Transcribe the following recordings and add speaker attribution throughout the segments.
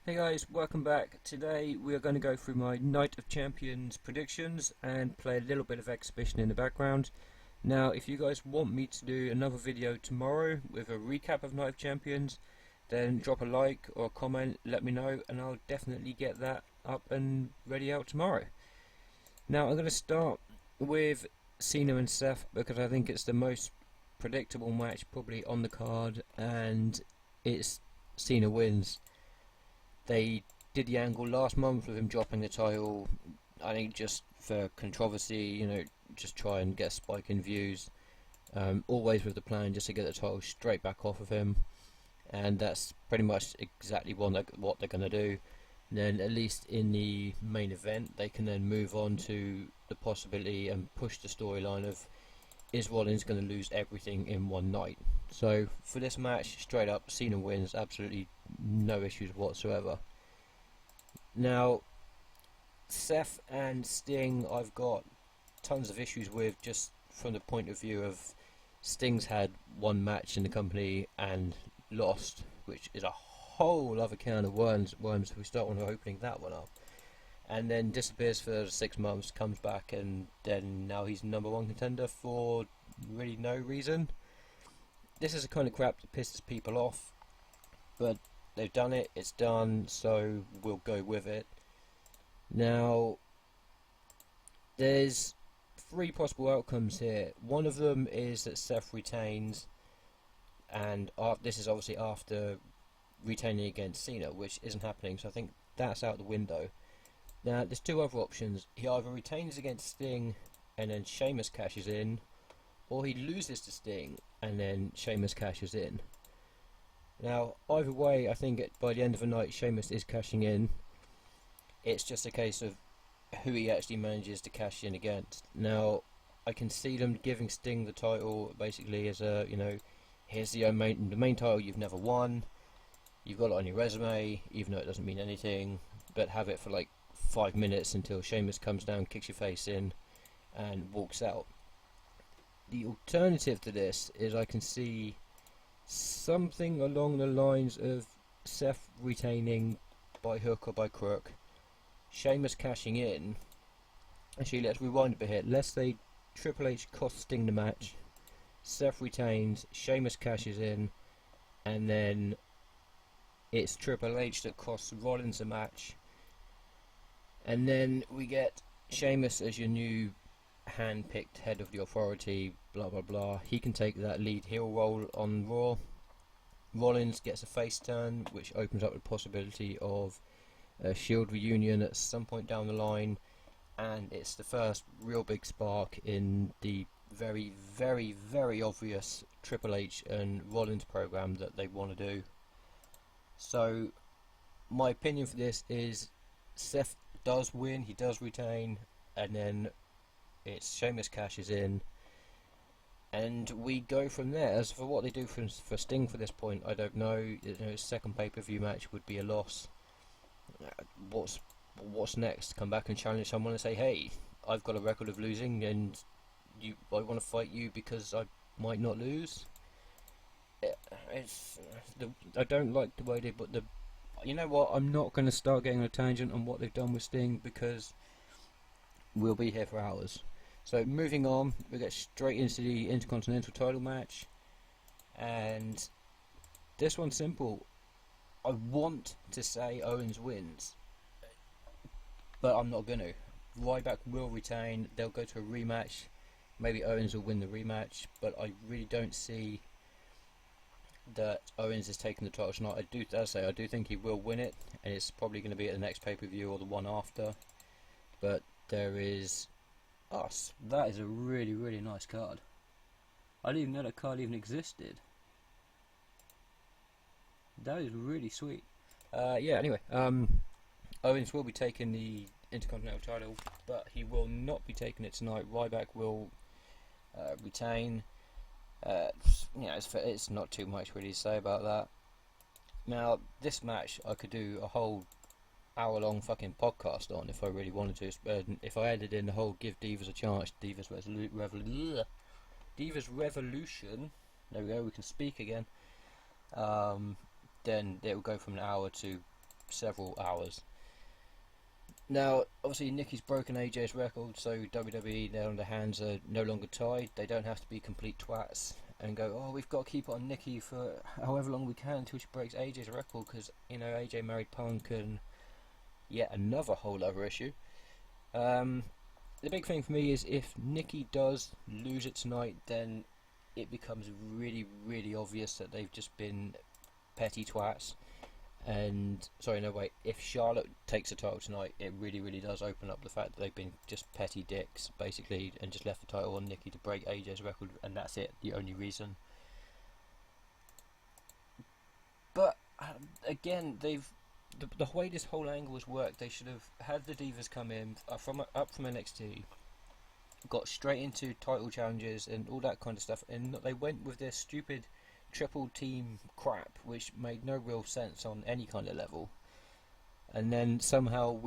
Speaker 1: Hey guys, welcome back. Today we are going to go through my Night of Champions predictions and play a little bit of exhibition in the background. Now, if you guys want me to do another video tomorrow with a recap of Night of Champions, then drop a like or a comment, let me know, and I'll definitely get that up and ready out tomorrow. Now, I'm going to start with Cena and Seth because I think it's the most predictable match probably on the card, and it's Cena wins. They did the angle last month with him dropping the title, I think just for controversy, you know, just try and get a spike in views. Always with the plan just to get the title straight back off of him, and that's pretty much exactly what they're going to do. And then at least in the main event they can then move on to the possibility and push the storyline of, is Rollins going to lose everything in one night? So for this match, straight up, Cena wins, absolutely no issues whatsoever. Now, Seth and Sting, I've got tons of issues with, just from the point of view of Sting's had one match in the company and lost, which is a whole other can of worms if we start opening that one up. And then disappears for 6 months, comes back, and then now he's #1 contender for really no reason. This is the kind of crap that pisses people off, but they've done it, it's done, so we'll go with it. Now, there's 3 possible outcomes here. One of them is that Seth retains, and this is obviously after retaining against Cena, which isn't happening, so I think that's out the window. Now, there's 2 other options. He either retains against Sting and then Sheamus cashes in, or he loses to Sting and then Sheamus cashes in. Now, either way, I think by the end of the night Sheamus is cashing in. It's just a case of who he actually manages to cash in against. Now, I can see them giving Sting the title basically as a, you know, here's the main title you've never won. You've got it on your resume, even though it doesn't mean anything, but have it for like 5 minutes until Sheamus comes down, kicks your face in, and walks out. The alternative to this is I can see something along the lines of Seth retaining by hook or by crook, Sheamus cashing in. Actually, let's rewind a bit here. Let's say Triple H costs Sting the match, Seth retains, Sheamus cashes in, and then it's Triple H that costs Rollins a match. And then we get Sheamus as your new hand-picked head of the authority, blah blah blah. He can take that lead heel role on Raw. Rollins gets a face turn, which opens up the possibility of a Shield reunion at some point down the line, and it's the first real big spark in the very, very, very obvious Triple H and Rollins program that they want to do. So, my opinion for this is Seth does win, he does retain, and then it's Sheamus cashes in, and we go from there. As for what they do for Sting for this point, I don't know. You know, his second pay-per-view match would be a loss. What's next? Come back and challenge someone and say, hey, I've got a record of losing, and I want to fight you because I might not lose. I don't like the way they put the. You know what? I'm not going to start getting on a tangent on what they've done with Sting because we'll be here for hours. So moving on, we get straight into the Intercontinental title match, and this one's simple. I want to say Owens wins, but I'm not going to. Ryback will retain. They'll go to a rematch. Maybe Owens will win the rematch, but I really don't see that Owens is taking the title tonight. I do think he will win it, and it's probably going to be at the next pay-per-view or the one after. But there is us. That is a really, really nice card. I didn't even know that card even existed. That is really sweet. Yeah, anyway, Owens will be taking the Intercontinental title, but he will not be taking it tonight. Ryback will retain. You know, it's not too much really to say about that. Now, this match I could do a whole hour-long fucking podcast on if I really wanted to. If I added in the whole give Divas a chance, Divas Revolution. There we go. We can speak again. Then it will go from an hour to several hours. Now, obviously, Nikki's broken AJ's record, so WWE, their hands are no longer tied. They don't have to be complete twats and go, oh, we've got to keep it on Nikki for however long we can until she breaks AJ's record, because, you know, AJ married Punk and yet another whole other issue. The big thing for me is if Nikki does lose it tonight, then it becomes really, really obvious that they've just been petty twats. And sorry, no wait. If Charlotte takes the title tonight, it really, really does open up the fact that they've been just petty dicks, basically, and just left the title on Nikki to break AJ's record, and that's it. The only reason. But again, the way this whole angle has worked, they should have had the Divas come in up from NXT, got straight into title challenges and all that kind of stuff, and they went with their stupid triple team crap, which made no real sense on any kind of level. And then somehow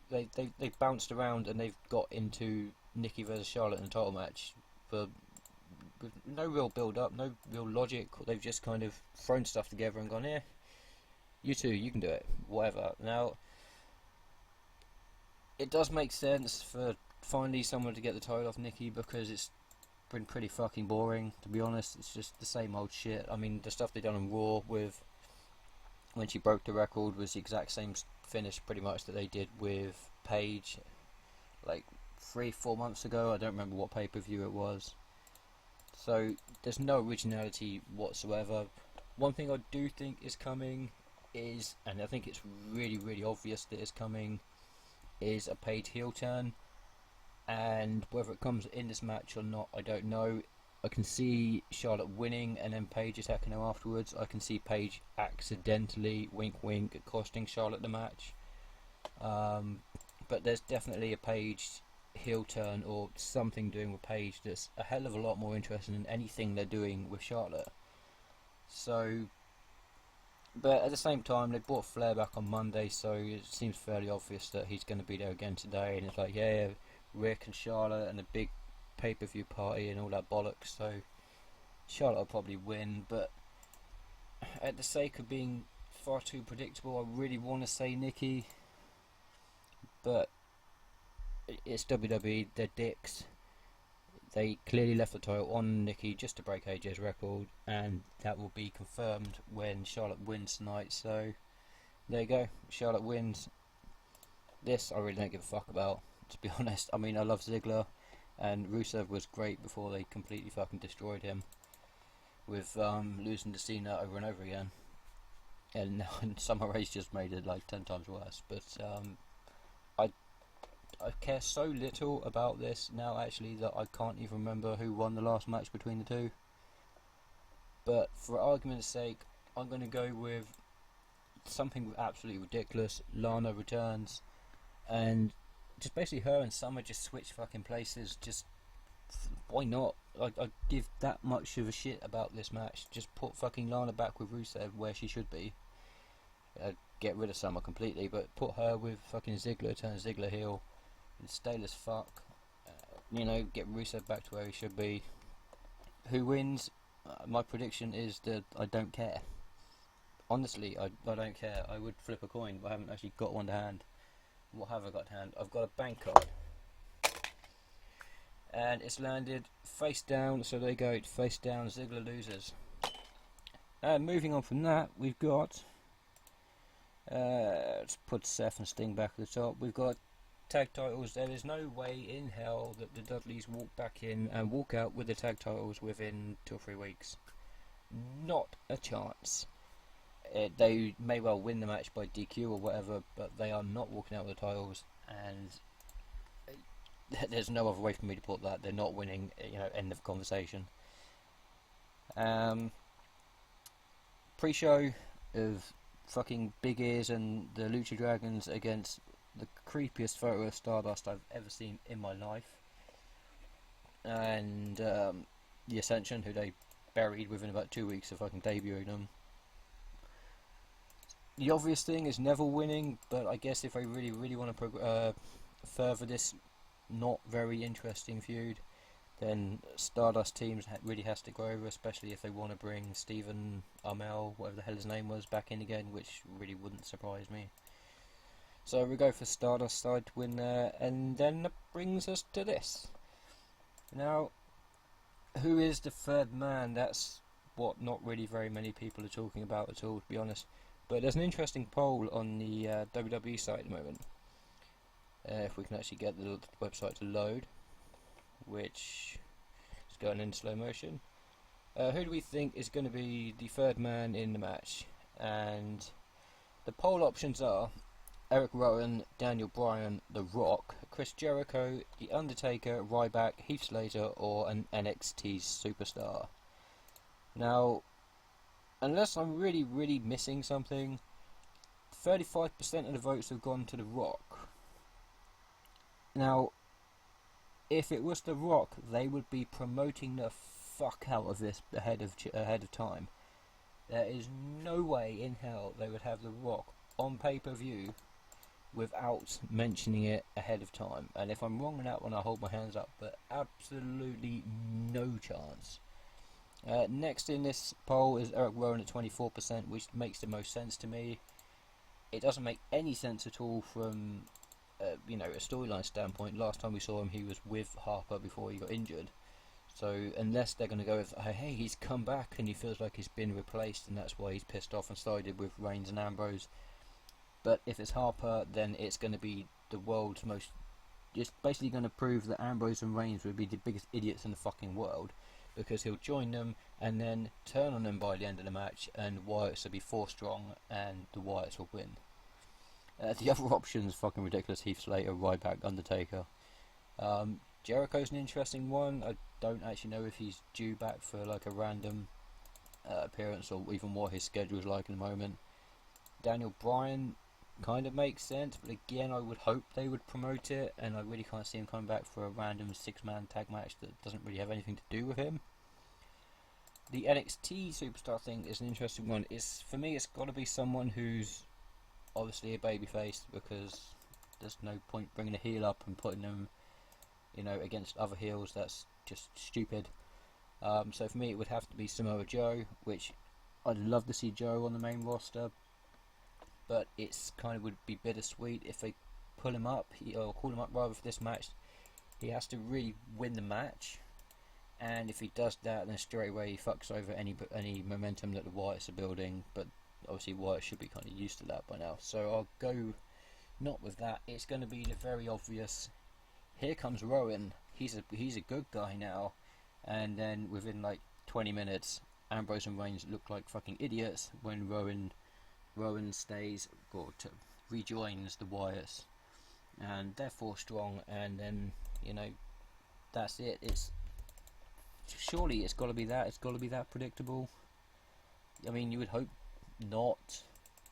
Speaker 1: they've bounced around and they've got into Nikki versus Charlotte in a title match with no real build up, no real logic. They've just kind of thrown stuff together and gone, you two, you can do it, whatever. Now, it does make sense for finally someone to get the title off Nikki, because it's been pretty fucking boring, to be honest. It's just the same old shit. I mean, the stuff they done on Raw with when she broke the record was the exact same finish pretty much that they did with Paige like 3-4 months ago. I don't remember what pay-per-view it was. So there's no originality whatsoever. One thing I do think is coming is, and I think it's really, really obvious that it's coming, is a Paige heel turn. And whether it comes in this match or not, I don't know. I can see Charlotte winning and then Paige attacking her afterwards. I can see Paige accidentally, wink wink, costing Charlotte the match. But there's definitely a Paige heel turn or something doing with Paige that's a hell of a lot more interesting than anything they're doing with Charlotte. So, but at the same time, they brought Flair back on Monday, so it seems fairly obvious that he's going to be there again today. And it's like, yeah, Rick and Charlotte and a big pay-per-view party and all that bollocks, so Charlotte will probably win. But at the sake of being far too predictable, I really want to say Nikki, but it's WWE, they're dicks. They clearly left the title on Nikki just to break AJ's record, and that will be confirmed when Charlotte wins tonight. So there you go, Charlotte wins. This I really don't give a fuck about, to be honest. I mean, I love Ziggler, and Rusev was great before they completely fucking destroyed him with losing to Cena over and over again. And Summer Rae's just made it like 10 times worse. But I care so little about this now, actually, that I can't even remember who won the last match between the two. But for argument's sake, I'm going to go with something absolutely ridiculous. Lana returns, and just basically her and Summer just switch fucking places. Just why not? I give that much of a shit about this match. Just put fucking Lana back with Rusev where she should be. Get rid of Summer completely, but put her with fucking Ziggler, turn Ziggler heel, and stale as fuck. Get Rusev back to where he should be. Who wins? My prediction is that I don't care. Honestly, I don't care. I would flip a coin, but I haven't actually got one to hand. What have I got to hand? I've got a bank card, and it's landed face down, so there you go, face down, Ziggler loses. And moving on from that, we've got let's put Seth and Sting back at the top. We've got tag titles. There is no way in hell that the Dudleys walk back in and walk out with the tag titles within 2 or 3 weeks. Not a chance. They may well win the match by DQ or whatever, but they are not walking out with the titles, and there's no other way for me to put that. They're not winning, end of conversation. Pre-show of fucking Big Ears and the Lucha Dragons against the creepiest photo of Stardust I've ever seen in my life, and the Ascension, who they buried within about 2 weeks of fucking debuting them. The obvious thing is Neville winning, but I guess if I really, really want to further this not very interesting feud, then Stardust teams really has to go over, especially if they want to bring Stephen Amell, whatever the hell his name was, back in again, which really wouldn't surprise me. So we go for Stardust side to win there, and then that brings us to this. Now, who is the third man? That's what not really very many people are talking about at all, to be honest. But there's an interesting poll on the WWE site at the moment. If we can actually get the website to load, which is going in slow motion. Who do we think is going to be the third man in the match? And the poll options are Eric Rowan, Daniel Bryan, The Rock, Chris Jericho, The Undertaker, Ryback, Heath Slater, or an NXT superstar. Now, unless I'm really missing something, 35% of the votes have gone to The Rock. Now, if it was The Rock, they would be promoting the fuck out of this ahead of time. There is no way in hell they would have The Rock on pay-per-view without mentioning it ahead of time. And if I'm wrong on that one, I'll hold my hands up, but absolutely no chance. Next in this poll is Eric Rowan at 24%, which makes the most sense to me. It doesn't make any sense at all from a storyline standpoint. Last time we saw him, he was with Harper before he got injured. So unless they're going to go with, hey, he's come back and he feels like he's been replaced, and that's why he's pissed off and sided with Reigns and Ambrose. But if it's Harper, then it's going to be the world's most... It's basically going to prove that Ambrose and Reigns would be the biggest idiots in the fucking world, because he'll join them and then turn on them by the end of the match, and Wyatt's will be 4 strong and the Wyatts will win. The other options fucking ridiculous. Heath Slater, Ryback, Undertaker. Jericho's an interesting one. I don't actually know if he's due back for like a random appearance, or even what his schedule's like at the moment. Daniel Bryan kind of makes sense, but again, I would hope they would promote it, and I really can't see him coming back for a random 6-man tag match that doesn't really have anything to do with him. The NXT superstar thing is an interesting one. For me, it's got to be someone who's obviously a babyface, because there's no point bringing a heel up and putting them, against other heels. That's just stupid. So for me, it would have to be Samoa Joe, which I'd love to see Joe on the main roster, but it's kind of would be bittersweet if they pull him up, or call him up rather, for this match. He has to really win the match, and if he does that, then straight away he fucks over any momentum that the Wyatts are building. But obviously Wyatt should be kind of used to that by now, so I'll go not with that. It's going to be the very obvious, here comes Rowan, he's a good guy now, and then within like 20 minutes Ambrose and Reigns look like fucking idiots when Rowan stays, or rejoins the Wyatts, and they're 4 strong, and then that's it. Surely it's got to be that. It's got to be that predictable. I mean, you would hope not,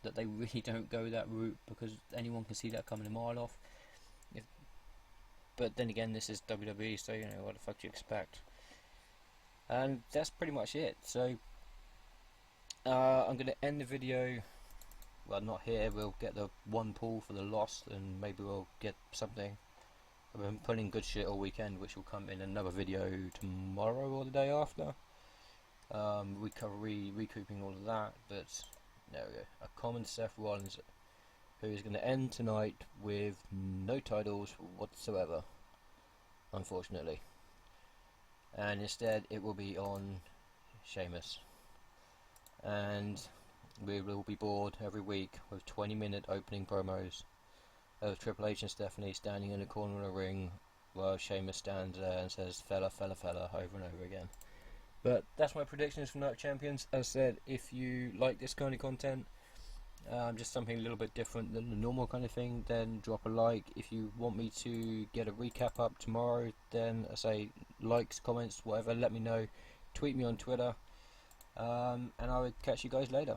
Speaker 1: that they really don't go that route, because anyone can see that coming a mile off. But then again, this is WWE, so what the fuck do you expect? And that's pretty much it. So I'm going to end the video. Well, not here. We'll get the one pull for the loss, and maybe we'll get something. I've been putting good shit all weekend, which will come in another video tomorrow or the day after. Recouping all of that, but there we go. A common Seth Rollins, who is going to end tonight with no titles whatsoever, unfortunately. And instead it will be on Sheamus. And we will be bored every week with 20-minute opening promos of Triple H and Stephanie standing in the corner of the ring while Sheamus stands there and says fella, fella, fella over and over again. But that's my predictions for Night of Champions. As I said, if you like this kind of content, just something a little bit different than the normal kind of thing, then drop a like. If you want me to get a recap up tomorrow, then I say likes, comments, whatever, let me know. Tweet me on Twitter, and I will catch you guys later.